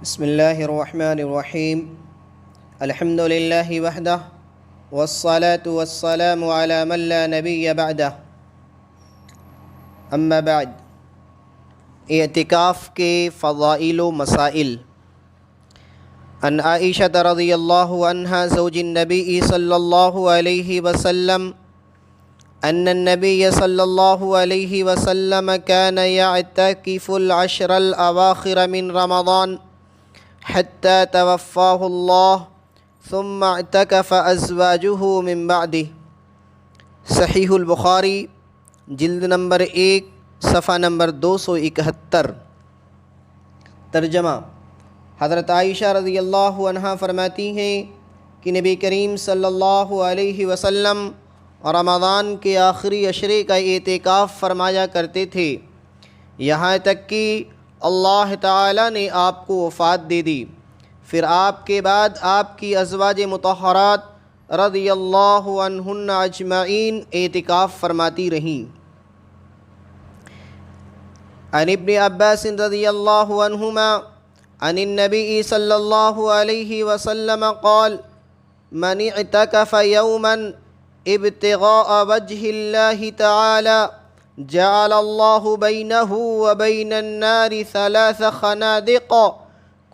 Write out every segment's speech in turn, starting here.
بسم اللہ الرحمن الرحیم الحمد للہ وحدہ والصلاة والسلام علی من لا نبی بعدہ اما بعد۔ اعتکاف کے فضائل و مسائل۔ عن عائشہ رضی اللہ عنہا زوج النبی صلی اللہ علیہ وسلم ان النبی صلی اللہ علیہ وسلم كان يعتكف العشر الأواخر من رمضان حتى توفاه الله ثم اعتكف ازواجه من بعده۔ صحیح البخاری جلد نمبر 1 صفحہ نمبر 271۔ ترجمہ۔ حضرت عائشہ رضی اللہ عنہا فرماتی ہیں کہ نبی کریم صلی اللہ علیہ وسلم رمضان کے آخری عشرے کا اعتکاف فرمایا کرتے تھے، یہاں تک کہ اللہ تعالیٰ نے آپ کو وفات دے دی۔ پھر آپ کے بعد آپ کی ازواج مطہرات رضی اللہ عنہن اجمعین اعتکاف فرماتی رہیں۔ عن ابن عباس رضی اللہ عنہما عن النبی صلی اللہ علیہ وسلم قال من اعتکف یوما ابتغاء وجہ اللہ تعالی جعل اللہ بینہ وبین النار 3 خنادق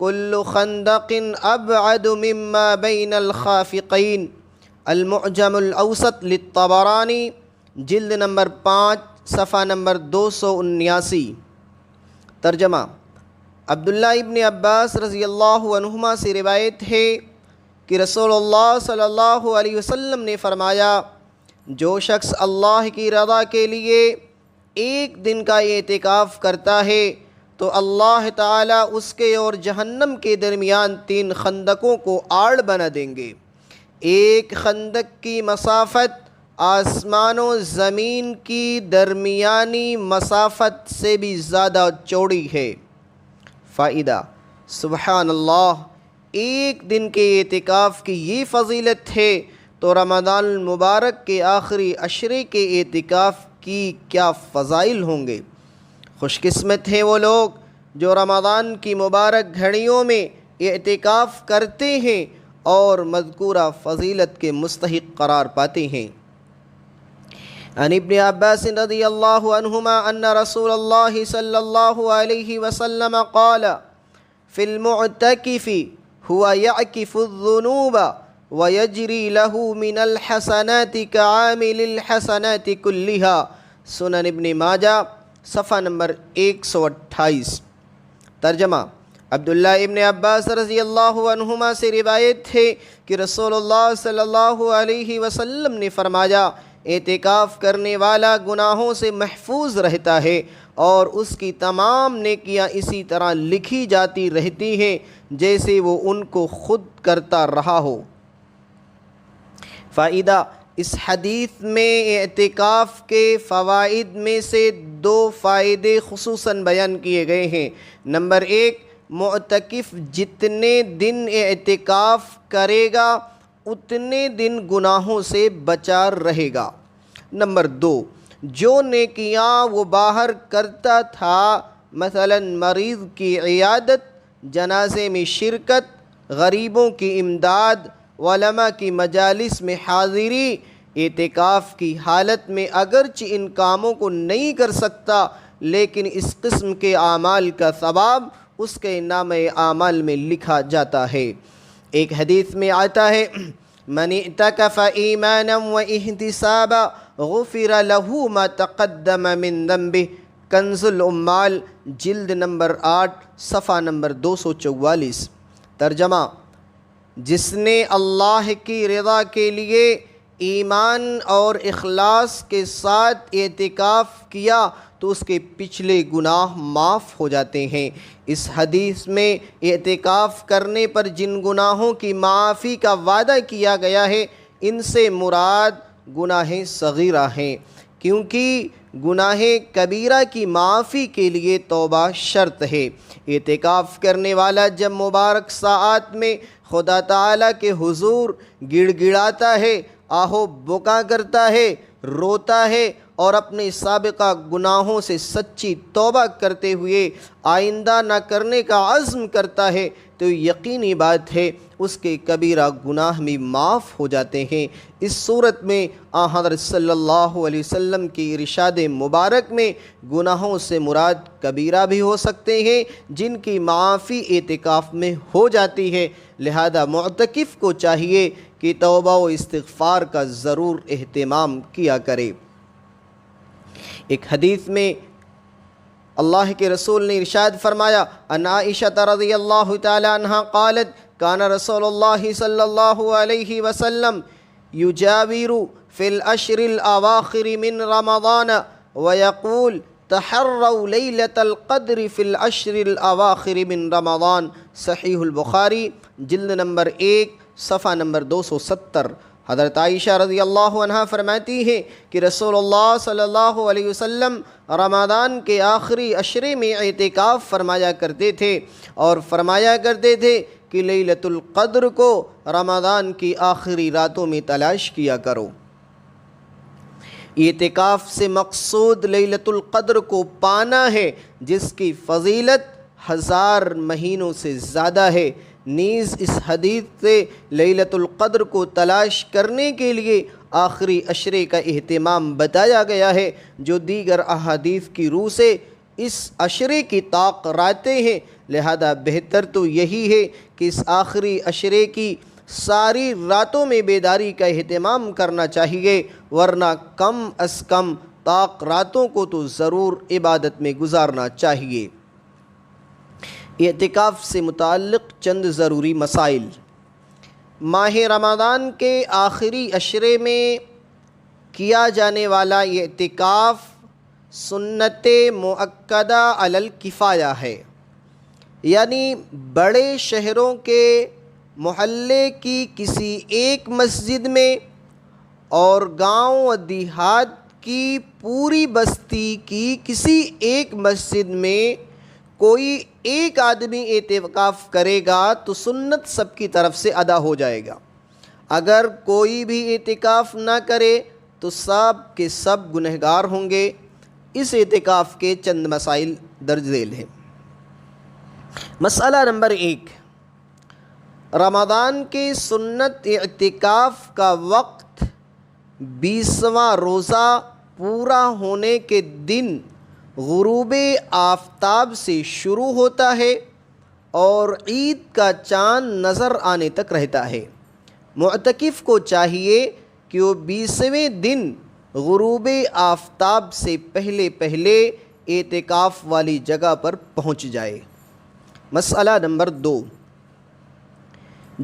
کل خندق ابعد مما بین الخافقین۔ المعجم الاوسط للطبرانی جلد نمبر 5 صفحہ نمبر 279۔ ترجمہ۔ عبداللہ ابن عباس رضی اللہ عنہما سے روایت ہے کہ رسول اللہ صلی اللہ علیہ وسلم نے فرمایا، جو شخص اللہ کی رضا کے لیے ایک دن کا اعتکاف کرتا ہے تو اللہ تعالیٰ اس کے اور جہنم کے درمیان 3 خندقوں کو آڑ بنا دیں گے۔ ایک خندق کی مسافت آسمان و زمین کی درمیانی مسافت سے بھی زیادہ چوڑی ہے۔ فائدہ: سبحان اللہ، ایک دن کے اعتکاف کی یہ فضیلت ہے تو رمضان المبارک کے آخری عشرے کے اعتکاف کی کیا فضائل ہوں گے۔ خوش قسمت ہیں وہ لوگ جو رمضان کی مبارک گھڑیوں میں اعتکاف کرتے ہیں اور مذکورہ فضیلت کے مستحق قرار پاتے ہیں۔ عن ابن عباس رضی اللہ عنہما ان رسول اللہ صلی اللہ علیہ وسلم قال فی المعتکف هو يعكف الذنوب ويجري له من الحسنات كعامل الحسنات كلها۔ سنن ابن ماجہ صفحہ نمبر 128۔ ترجمہ۔ عبداللہ ابن عباس رضی اللہ عنہما سے روایت ہے کہ رسول اللہ صلی اللہ علیہ وسلم نے فرمایا، اعتکاف کرنے والا گناہوں سے محفوظ رہتا ہے اور اس کی تمام نیکیاں اسی طرح لکھی جاتی رہتی ہیں جیسے وہ ان کو خود کرتا رہا ہو۔ فائدہ: اس حدیث میں اعتکاف کے فوائد میں سے 2 فائدے خصوصاً بیان کیے گئے ہیں۔ نمبر 1، معتکف جتنے دن اعتکاف کرے گا اتنے دن گناہوں سے بچا رہے گا۔ نمبر 2، جو نیکیاں وہ باہر کرتا تھا، مثلا مریض کی عیادت، جنازے میں شرکت، غریبوں کی امداد، علماء کی مجالس میں حاضری، اعتکاف کی حالت میں اگرچہ ان کاموں کو نہیں کر سکتا لیکن اس قسم کے اعمال کا ثواب اس کے نامہ اعمال میں لکھا جاتا ہے۔ ایک حدیث میں آتا ہے، من اعتکف ایمانا و احتسابا غفر له ما تقدم من ذنبہ۔ کنز العمال جلد نمبر 8 صفحہ نمبر 244۔ ترجمہ۔ جس نے اللہ کی رضا کے لیے ایمان اور اخلاص کے ساتھ اعتکاف کیا تو اس کے پچھلے گناہ معاف ہو جاتے ہیں۔ اس حدیث میں اعتکاف کرنے پر جن گناہوں کی معافی کا وعدہ کیا گیا ہے ان سے مراد گناہ صغیرہ ہیں، کیونکہ گناہ کبیرہ کی معافی کے لیے توبہ شرط ہے۔ اعتکاف کرنے والا جب مبارک ساعات میں خدا تعالیٰ کے حضور گڑ گڑاتا ہے، آہو بکا کرتا ہے، روتا ہے اور اپنے سابقہ گناہوں سے سچی توبہ کرتے ہوئے آئندہ نہ کرنے کا عزم کرتا ہے تو یقینی بات ہے اس کے کبیرہ گناہ بھی معاف ہو جاتے ہیں۔ اس صورت میں حضرت صلی اللہ علیہ وسلم کی ارشاد مبارک میں گناہوں سے مراد کبیرہ بھی ہو سکتے ہیں جن کی معافی اعتکاف میں ہو جاتی ہے، لہذا معتکف کو چاہیے کہ توبہ و استغفار کا ضرور اہتمام کیا کرے۔ ایک حدیث میں اللہ کے رسول نے ارشاد فرمایا، ان عائشہ رضی اللہ تعالی عنہا قالت کان رسول اللہ صلی اللہ علیہ وسلم یجاور فی الاشر الاواخر من رمضان ویقول تحروا لیلۃ القدر فی الاشر الاواخر من رمضان، صحیح البخاری جلد نمبر 1 صفحہ نمبر 270۔ حضرت عائشہ رضی اللہ عنہا فرماتی ہے کہ رسول اللہ صلی اللہ علیہ وسلم رمضان کے آخری عشرے میں اعتکاف فرمایا کرتے تھے اور فرمایا کرتے تھے کہ لیلۃ القدر کو رمضان کی آخری راتوں میں تلاش کیا کرو۔ اعتکاف سے مقصود لیلۃ القدر کو پانا ہے جس کی فضیلت 1000 مہینوں سے زیادہ ہے۔ نیز اس حدیث سے لیلۃ القدر کو تلاش کرنے کے لیے آخری عشرے کا اہتمام بتایا گیا ہے جو دیگر احادیث کی روح سے اس عشرے کی طاق راتیں ہیں، لہذا بہتر تو یہی ہے کہ اس آخری عشرے کی ساری راتوں میں بیداری کا اہتمام کرنا چاہیے، ورنہ کم از کم طاق راتوں کو تو ضرور عبادت میں گزارنا چاہیے۔ اعتکاف سے متعلق چند ضروری مسائل۔ ماہ رمضان کے آخری عشرے میں کیا جانے والا اعتکاف سنت مؤکدہ علی الکفایہ ہے، یعنی بڑے شہروں کے محلے کی کسی ایک مسجد میں اور گاؤں و دیہات کی پوری بستی کی کسی ایک مسجد میں کوئی ایک آدمی اعتکاف کرے گا تو سنت سب کی طرف سے ادا ہو جائے گا۔ اگر کوئی بھی اعتکاف نہ کرے تو سب کے سب گنہگار ہوں گے۔ اس اعتکاف کے چند مسائل درج ذیل ہیں۔ مسئلہ نمبر 1، رمضان کے سنت اعتکاف کا وقت 20واں روزہ پورا ہونے کے دن غروب آفتاب سے شروع ہوتا ہے اور عید کا چاند نظر آنے تک رہتا ہے۔ معتکف کو چاہیے کہ وہ 20ویں دن غروب آفتاب سے پہلے اعتکاف والی جگہ پر پہنچ جائے۔ مسئلہ نمبر 2،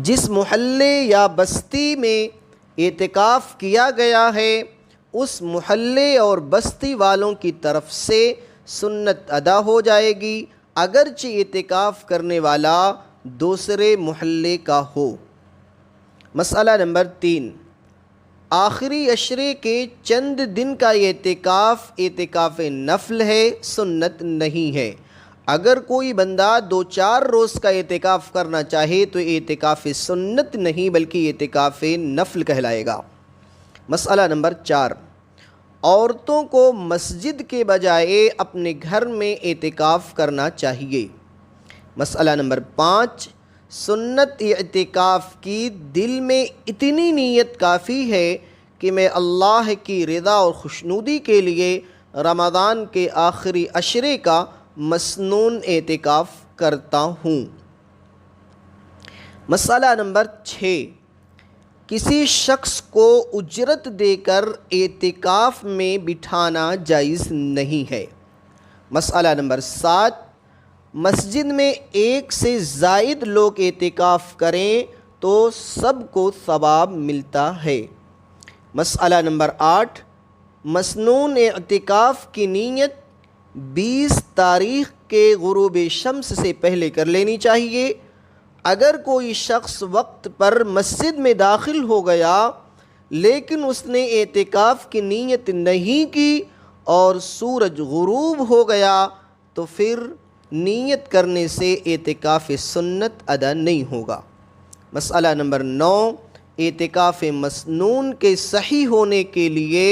جس محلے یا بستی میں اعتکاف کیا گیا ہے اس محلے اور بستی والوں کی طرف سے سنت ادا ہو جائے گی اگرچہ اعتکاف کرنے والا دوسرے محلے کا ہو۔ مسئلہ نمبر 3، آخری عشرے کے چند دن کا اعتکاف نفل ہے، سنت نہیں ہے۔ اگر کوئی بندہ 2-4 روز کا اعتکاف کرنا چاہے تو اعتکاف سنت نہیں بلکہ اعتکاف نفل کہلائے گا۔ مسئلہ نمبر 4، عورتوں کو مسجد کے بجائے اپنے گھر میں اعتکاف کرنا چاہیے۔ مسئلہ نمبر 5، سنت اعتکاف کی دل میں اتنی نیت کافی ہے کہ میں اللہ کی رضا اور خوشنودی کے لیے رمضان کے آخری عشرے کا مسنون اعتکاف کرتا ہوں۔ مسئلہ نمبر 6، کسی شخص کو اجرت دے کر اعتکاف میں بٹھانا جائز نہیں ہے۔ مسئلہ نمبر 7، مسجد میں ایک سے زائد لوگ اعتکاف کریں تو سب کو ثواب ملتا ہے۔ مسئلہ نمبر 8، مسنون اعتکاف کی نیت 20 تاریخ کے غروب شمس سے پہلے کر لینی چاہیے۔ اگر کوئی شخص وقت پر مسجد میں داخل ہو گیا لیکن اس نے اعتکاف کی نیت نہیں کی اور سورج غروب ہو گیا تو پھر نیت کرنے سے اعتکاف سنت ادا نہیں ہوگا۔ مسئلہ نمبر 9، اعتکاف مسنون کے صحیح ہونے کے لیے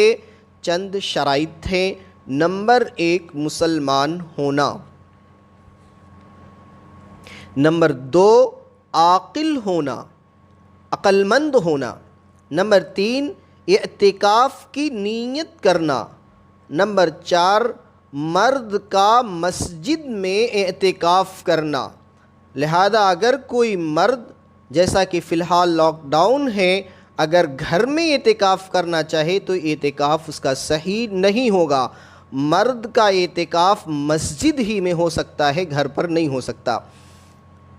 چند شرائط تھے۔ نمبر 1 مسلمان ہونا، نمبر 2 عاقل ہونا، عقل مند ہونا، نمبر 3 اعتکاف کی نیت کرنا، نمبر 4 مرد کا مسجد میں اعتکاف کرنا۔ لہذا اگر کوئی مرد، جیسا کہ فی الحال لاک ڈاؤن ہے، اگر گھر میں اعتکاف کرنا چاہے تو اعتکاف اس کا صحیح نہیں ہوگا۔ مرد کا اعتکاف مسجد ہی میں ہو سکتا ہے، گھر پر نہیں ہو سکتا۔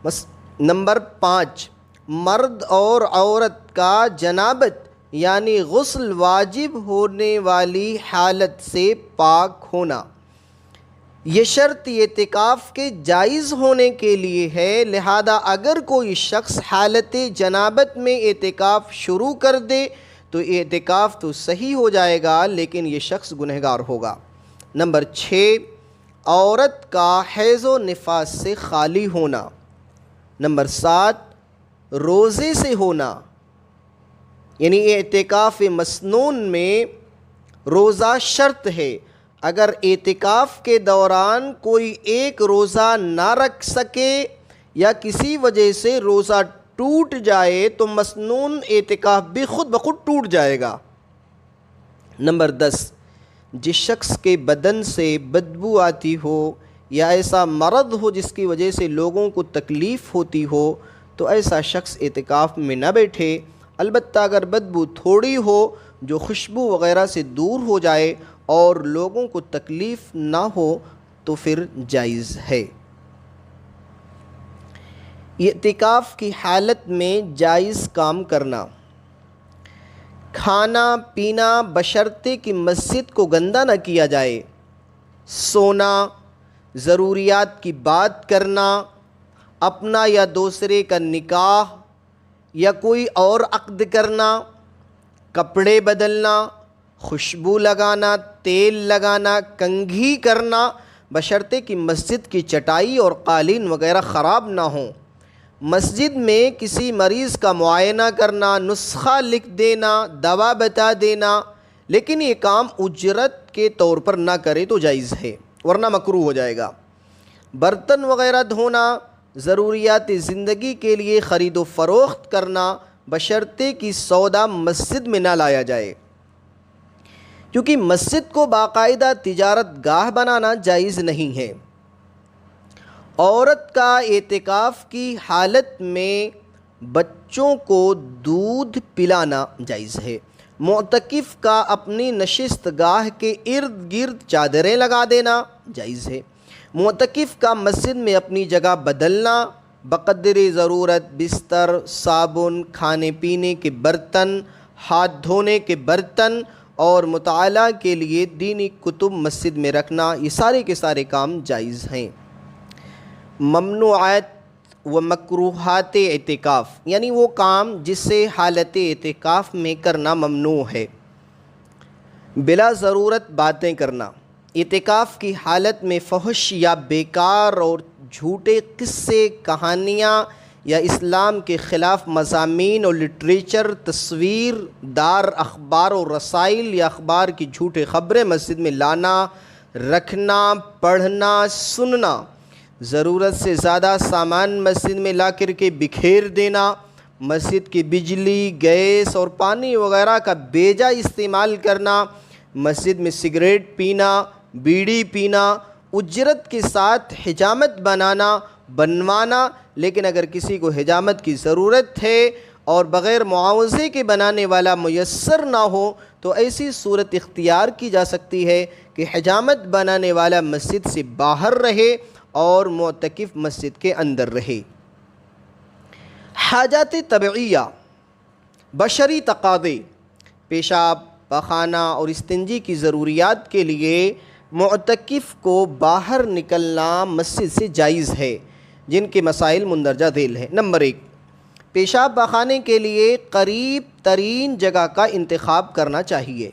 بس نمبر 5 مرد اور عورت کا جنابت یعنی غسل واجب ہونے والی حالت سے پاک ہونا۔ یہ شرط اعتکاف کے جائز ہونے کے لیے ہے، لہذا اگر کوئی شخص حالت جنابت میں اعتکاف شروع کر دے تو اعتکاف تو صحیح ہو جائے گا، لیکن یہ شخص گنہگار ہوگا۔ نمبر 6 عورت کا حیض و نفاس سے خالی ہونا۔ نمبر 7 روزے سے ہونا، یعنی اعتکاف مسنون میں روزہ شرط ہے۔ اگر اعتکاف کے دوران کوئی ایک روزہ نہ رکھ سکے یا کسی وجہ سے روزہ ٹوٹ جائے تو مسنون اعتکاف بھی خود بخود ٹوٹ جائے گا۔ نمبر 10 جس شخص کے بدن سے بدبو آتی ہو یا ایسا مرض ہو جس کی وجہ سے لوگوں کو تکلیف ہوتی ہو تو ایسا شخص اعتکاف میں نہ بیٹھے، البتہ اگر بدبو تھوڑی ہو جو خوشبو وغیرہ سے دور ہو جائے اور لوگوں کو تکلیف نہ ہو تو پھر جائز ہے۔ اعتکاف کی حالت میں جائز کام کرنا، کھانا پینا بشرطے کہ مسجد کو گندہ نہ کیا جائے، سونا، ضروریات کی بات کرنا، اپنا یا دوسرے کا نکاح یا کوئی اور عقد کرنا، کپڑے بدلنا، خوشبو لگانا، تیل لگانا، کنگھی کرنا بشرطے کہ مسجد کی چٹائی اور قالین وغیرہ خراب نہ ہوں۔ مسجد میں کسی مریض کا معائنہ کرنا، نسخہ لکھ دینا، دوا بتا دینا، لیکن یہ کام اجرت کے طور پر نہ کرے تو جائز ہے، ورنہ مکروہ ہو جائے گا۔ برتن وغیرہ دھونا، ضروریات زندگی کے لیے خرید و فروخت کرنا بشرطے کہ سودا مسجد میں نہ لایا جائے، کیونکہ مسجد کو باقاعدہ تجارت گاہ بنانا جائز نہیں ہے۔ عورت کا اعتکاف کی حالت میں بچوں کو دودھ پلانا جائز ہے۔ معتکف کا اپنی نشست گاہ کے ارد گرد چادریں لگا دینا جائز ہے۔ معتکف کا مسجد میں اپنی جگہ بدلنا، بقدر ضرورت بستر، صابن، کھانے پینے کے برتن، ہاتھ دھونے کے برتن اور مطالعہ کے لیے دینی کتب مسجد میں رکھنا، یہ سارے کے سارے کام جائز ہیں۔ ممنوعات و مکروہات اعتکاف، یعنی وہ کام جس سے حالت اعتکاف میں کرنا ممنوع ہے۔ بلا ضرورت باتیں کرنا، اعتکاف کی حالت میں فحش یا بیکار اور جھوٹے قصے، کہانیاں یا اسلام کے خلاف مضامین اور لٹریچر، تصویر دار اخبار و رسائل یا اخبار کی جھوٹے خبریں مسجد میں لانا، رکھنا، پڑھنا، سننا، ضرورت سے زیادہ سامان مسجد میں لا کر کے بکھیر دینا، مسجد کی بجلی، گیس اور پانی وغیرہ کا بیجا استعمال کرنا، مسجد میں سگریٹ پینا، بیڑی پینا، اجرت کے ساتھ حجامت بنوانا، لیکن اگر کسی کو حجامت کی ضرورت ہے اور بغیر معاوضے کے بنانے والا میسر نہ ہو تو ایسی صورت اختیار کی جا سکتی ہے کہ حجامت بنانے والا مسجد سے باہر رہے اور معتکف مسجد کے اندر رہے۔ حاجات طبعیہ، بشری تقاضے، پیشاب، پخانہ اور استنجی کی ضروریات کے لیے معتکف کو باہر نکلنا مسجد سے جائز ہے، جن کے مسائل مندرجہ ذیل ہیں۔ نمبر 1 پیشاب پخانے کے لیے قریب ترین جگہ کا انتخاب کرنا چاہیے۔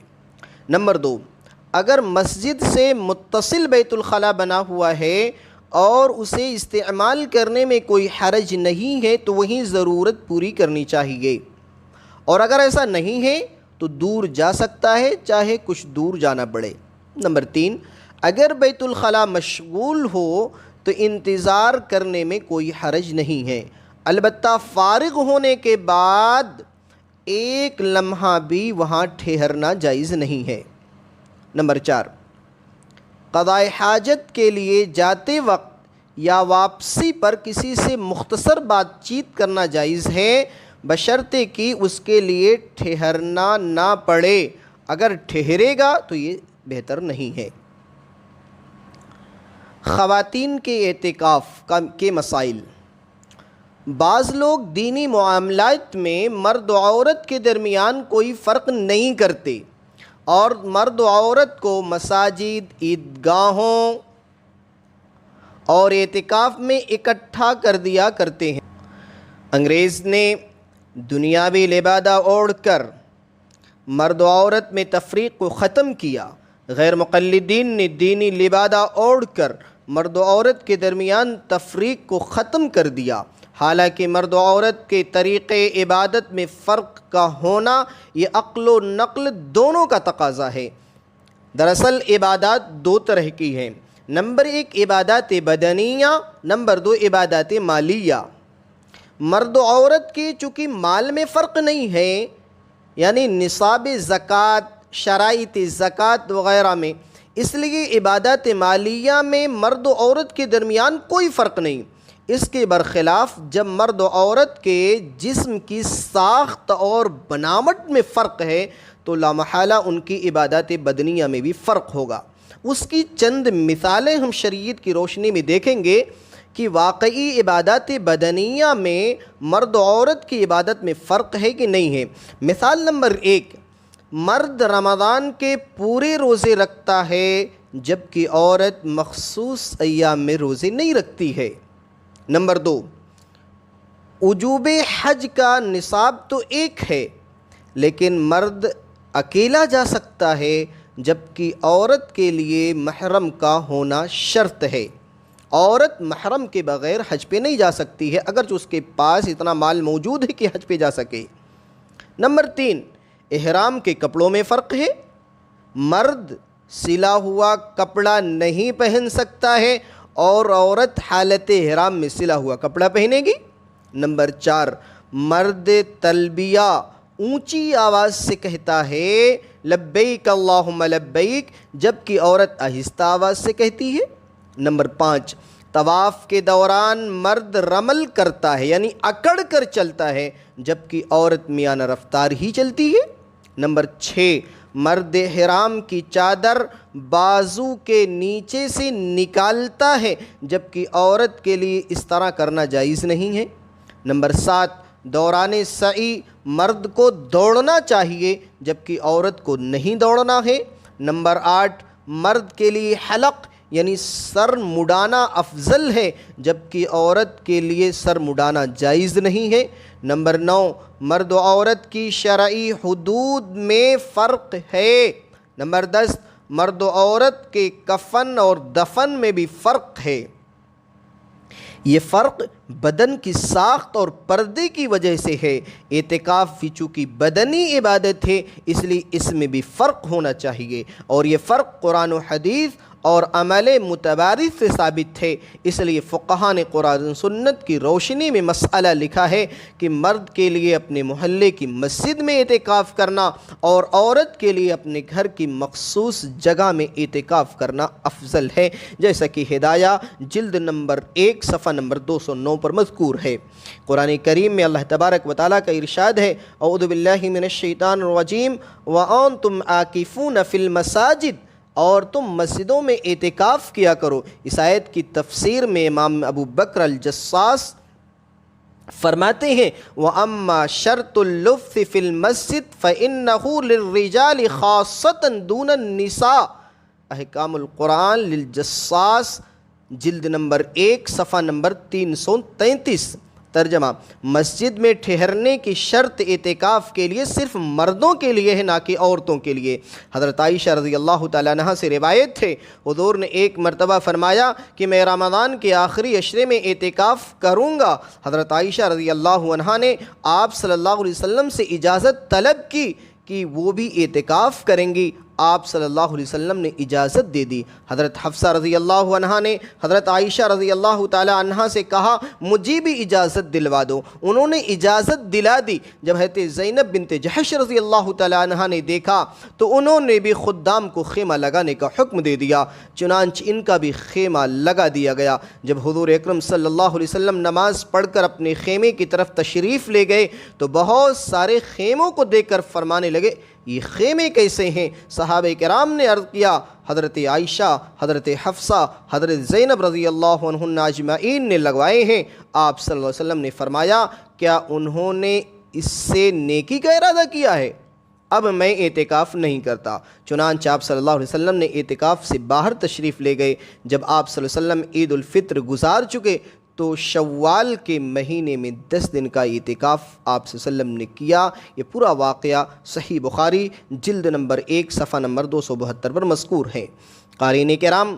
نمبر 2 اگر مسجد سے متصل بیت الخلاء بنا ہوا ہے اور اسے استعمال کرنے میں کوئی حرج نہیں ہے تو وہیں ضرورت پوری کرنی چاہیے، اور اگر ایسا نہیں ہے تو دور جا سکتا ہے چاہے کچھ دور جانا پڑے۔ نمبر 3، اگر بیت الخلاء مشغول ہو تو انتظار کرنے میں کوئی حرج نہیں ہے، البتہ فارغ ہونے کے بعد ایک لمحہ بھی وہاں ٹھہرنا جائز نہیں ہے۔ نمبر 4، قضاء حاجت کے لیے جاتے وقت یا واپسی پر کسی سے مختصر بات چیت کرنا جائز ہے، بشرطے کہ اس کے لیے ٹھہرنا نہ پڑے۔ اگر ٹھہرے گا تو یہ بہتر نہیں ہے۔ خواتین کے اعتکاف کے مسائل۔ بعض لوگ دینی معاملات میں مرد و عورت کے درمیان کوئی فرق نہیں کرتے اور مرد و عورت کو مساجد، عیدگاہوں اور اعتکاف میں اکٹھا کر دیا کرتے ہیں۔ انگریز نے دنیاوی لبادہ اوڑھ کر مرد و عورت میں تفریق کو ختم کیا۔ غیر مقلدین نے دینی لبادہ اوڑھ کر مرد و عورت کے درمیان تفریق کو ختم کر دیا۔ حالانکہ مرد و عورت کے طریقے عبادت میں فرق کا ہونا یہ عقل و نقل دونوں کا تقاضا ہے۔ دراصل عبادات دو طرح کی ہیں، نمبر 1 عبادات بدنیہ، نمبر 2 عبادات مالیہ۔ مرد و عورت کے چونکہ مال میں فرق نہیں ہے، یعنی نصاب زکوٰۃ، شرائط زکوٰۃ وغیرہ میں، اس لیے عبادات مالیہ میں مرد و عورت کے درمیان کوئی فرق نہیں۔ اس کے برخلاف جب مرد و عورت کے جسم کی ساخت اور بناوٹ میں فرق ہے تو لامحالہ ان کی عبادات بدنیہ میں بھی فرق ہوگا۔ اس کی چند مثالیں ہم شریعت کی روشنی میں دیکھیں گے کہ واقعی عبادات بدنیہ میں مرد و عورت کی عبادت میں فرق ہے کہ نہیں ہے۔ مثال نمبر 1، مرد رمضان کے پورے روزے رکھتا ہے جبکہ عورت مخصوص ایام میں روزے نہیں رکھتی ہے۔ نمبر 2، وجوب حج کا نصاب تو ایک ہے لیکن مرد اکیلا جا سکتا ہے جبکہ عورت کے لیے محرم کا ہونا شرط ہے۔ عورت محرم کے بغیر حج پہ نہیں جا سکتی ہے اگرچہ اس کے پاس اتنا مال موجود ہے کہ حج پہ جا سکے۔ نمبر 3، احرام کے کپڑوں میں فرق ہے، مرد سلا ہوا کپڑا نہیں پہن سکتا ہے اور عورت حالت احرام میں سلا ہوا کپڑا پہنے گی۔ نمبر 4، مرد تلبیہ اونچی آواز سے کہتا ہے لبیک اللہم لبیک جبکہ عورت آہستہ آواز سے کہتی ہے۔ نمبر 5، طواف کے دوران مرد رمل کرتا ہے یعنی اکڑ کر چلتا ہے جبکہ عورت میانہ رفتار ہی چلتی ہے۔ نمبر 6، مرد احرام کی چادر بازو کے نیچے سے نکالتا ہے جبکہ عورت کے لیے اس طرح کرنا جائز نہیں ہے۔ نمبر 7، دوران سعی مرد کو دوڑنا چاہیے جبکہ عورت کو نہیں دوڑنا ہے۔ نمبر 8، مرد کے لیے حلق یعنی سر مڈانا افضل ہے جبکہ عورت کے لیے سر مڈانا جائز نہیں ہے۔ نمبر 9، مرد و عورت کی شرعی حدود میں فرق ہے۔ نمبر 10، مرد و عورت کے کفن اور دفن میں بھی فرق ہے۔ یہ فرق بدن کی ساخت اور پردے کی وجہ سے ہے۔ اعتکاف بھی چونکہ بدنی عبادت ہے اس لیے اس میں بھی فرق ہونا چاہیے اور یہ فرق قرآن و حدیث اور عمل متبارک سے ثابت ہے۔ اس لیے فقہاء نے قرآن و سنت کی روشنی میں مسئلہ لکھا ہے کہ مرد کے لیے اپنے محلے کی مسجد میں اعتکاف کرنا اور عورت کے لیے اپنے گھر کی مخصوص جگہ میں اعتکاف کرنا افضل ہے، جیسا کہ ہدایہ جلد نمبر 1 صفحہ نمبر 209 پر مذکور ہے۔ قرآن کریم میں اللہ تبارک و تعالیٰ کا ارشاد ہے اعوذ باللہ من الشیطان الرجیم وَأَنْتُمْ عَاكِفُونَ فِي الْمَسَاجِدِ اور تم مسجدوں میں اعتکاف کیا کرو۔ اس آیت کی تفسیر میں امام ابو بکر الجصاص فرماتے ہیں وَأَمَّا شَرْطُ اللُّبْثِ فِي الْمَسْجِدِ فَإِنَّهُ لِلرِّجَالِ خَاصَّةً دُونَ النِّسَاءِ۔ احکام القرآن للجصاص جلد نمبر 1 صفحہ نمبر 333۔ ترجمہ، مسجد میں ٹھہرنے کی شرط اعتکاف کے لیے صرف مردوں کے لیے ہے نہ کہ عورتوں کے لیے۔ حضرت عائشہ رضی اللہ تعالیٰ عنہا سے روایت ہے حضور نے ایک مرتبہ فرمایا کہ میں رمضان کے آخری عشرے میں اعتکاف کروں گا۔ حضرت عائشہ رضی اللہ عنہا نے آپ صلی اللہ علیہ وسلم سے اجازت طلب کی کہ وہ بھی اعتکاف کریں گی، آپ صلی اللہ علیہ وسلم نے اجازت دے دی۔ حضرت حفصہ رضی اللہ عنہا نے حضرت عائشہ رضی اللہ تعالی عنہا سے کہا مجھے بھی اجازت دلوا دو، انہوں نے اجازت دلا دی۔ جب حضرت زینب بنت جحش رضی اللہ تعالی عنہا نے دیکھا تو انہوں نے بھی خدام کو خیمہ لگانے کا حکم دے دیا، چنانچہ ان کا بھی خیمہ لگا دیا گیا۔ جب حضور اکرم صلی اللہ علیہ وسلم نماز پڑھ کر اپنے خیمے کی طرف تشریف لے گئے تو بہت سارے خیموں کو دیکھ کر فرمانے لگے یہ خیمے کیسے ہیں؟ صحابہ کرام نے عرض کیا حضرت عائشہ، حضرت حفصہ، حضرت زینب رضی اللہ عنہن اجمعین نے لگوائے ہیں۔ آپ صلی اللہ علیہ وسلم نے فرمایا کیا انہوں نے اس سے نیکی کا ارادہ کیا ہے؟ اب میں اعتکاف نہیں کرتا۔ چنانچہ آپ صلی اللہ علیہ وسلم نے اعتکاف سے باہر تشریف لے گئے۔ جب آپ صلی اللہ علیہ وسلم عید الفطر گزار چکے تو شوال کے مہینے میں 10 دن کا اعتکاف آپ صلی اللہ علیہ وسلم نے کیا۔ یہ پورا واقعہ صحیح بخاری جلد نمبر 1 صفحہ نمبر 272 پر مذکور ہے۔ قارئین کرام،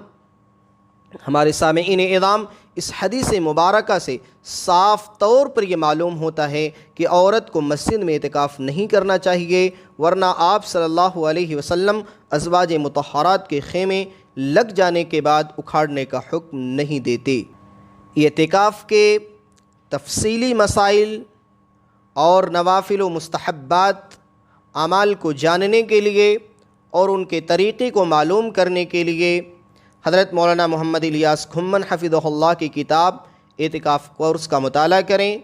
ہمارے سامعین اعظام، اس حدیث مبارکہ سے صاف طور پر یہ معلوم ہوتا ہے کہ عورت کو مسجد میں اعتکاف نہیں کرنا چاہیے، ورنہ آپ صلی اللہ علیہ وسلم ازواج مطہرات کے خیمے لگ جانے کے بعد اکھاڑنے کا حکم نہیں دیتے۔ اعتکاف کے تفصیلی مسائل اور نوافل و مستحبات اعمال کو جاننے کے لیے اور ان کے طریقے کو معلوم کرنے کے لیے حضرت مولانا محمد الیاس کھمن حفظہ اللہ کی کتاب اعتکاف کورس کا مطالعہ کریں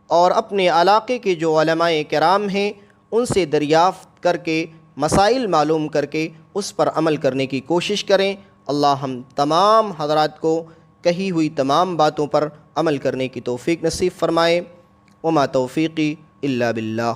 اور اپنے علاقے کے جو علماء کرام ہیں ان سے دریافت کر کے مسائل معلوم کر کے اس پر عمل کرنے کی کوشش کریں۔ اللہ ہم تمام حضرات کو کہی ہوئی تمام باتوں پر عمل کرنے کی توفیق نصیب فرمائے۔ وما توفیقی الا باللہ۔